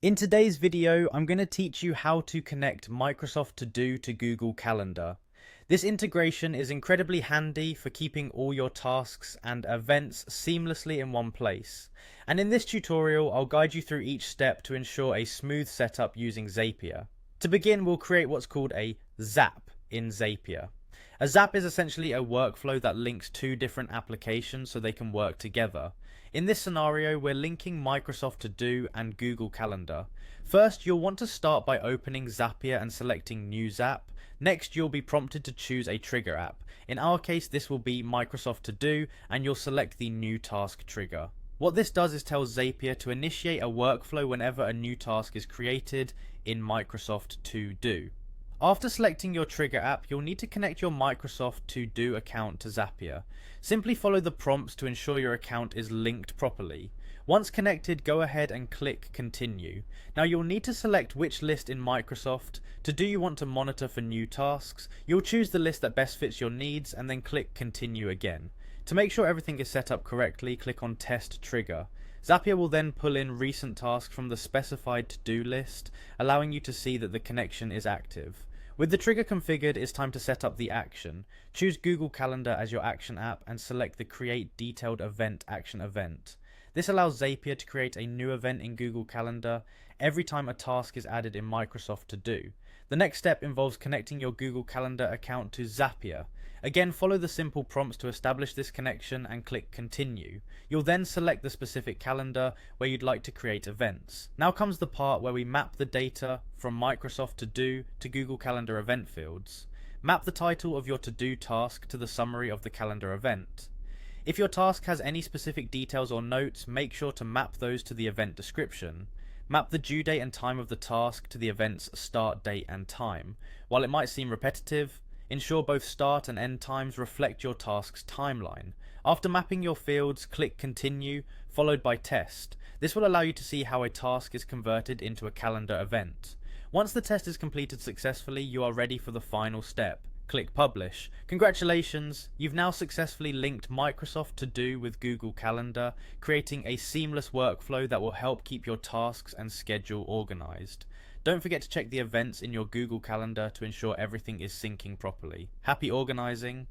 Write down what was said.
In today's video, I'm going to teach you how to connect Microsoft To Do to Google Calendar. This integration is incredibly handy for keeping all your tasks and events seamlessly in one place. And in this tutorial, I'll guide you through each step to ensure a smooth setup using Zapier. To begin, we'll create what's called a Zap in Zapier. A Zap is essentially a workflow that links two different applications so they can work together. In this scenario, we're linking Microsoft To Do and Google Calendar. First, you'll want to start by opening Zapier and selecting New Zap. Next, you'll be prompted to choose a trigger app. In our case, this will be Microsoft To Do, and you'll select the new task trigger. What this does is tell Zapier to initiate a workflow whenever a new task is created in Microsoft To Do. After selecting your trigger app, you'll need to connect your Microsoft To Do account to Zapier. Simply follow the prompts to ensure your account is linked properly. Once connected, go ahead and click Continue. Now you'll need to select which list in Microsoft To Do you want to monitor for new tasks. You'll choose the list that best fits your needs and then click Continue again. To make sure everything is set up correctly, click on Test Trigger. Zapier will then pull in recent tasks from the specified to-do list, allowing you to see that the connection is active. With the trigger configured, it's time to set up the action. Choose Google Calendar as your action app and select the Create Detailed Event action event. This allows Zapier to create a new event in Google Calendar every time a task is added in Microsoft To Do. The next step involves connecting your Google Calendar account to Zapier. Again, follow the simple prompts to establish this connection and click Continue. You'll then select the specific calendar where you'd like to create events. Now comes the part where we map the data from Microsoft To Do to Google Calendar event fields. Map the title of your to-do task to the summary of the calendar event. If your task has any specific details or notes, make sure to map those to the event description. Map the due date and time of the task to the event's start date and time. While it might seem repetitive, ensure both start and end times reflect your task's timeline. After mapping your fields, click Continue, followed by Test. This will allow you to see how a task is converted into a calendar event. Once the test is completed successfully, you are ready for the final step. Click Publish. Congratulations, you've now successfully linked Microsoft To Do with Google Calendar, creating a seamless workflow that will help keep your tasks and schedule organized. Don't forget to check the events in your Google Calendar to ensure everything is syncing properly. Happy organizing!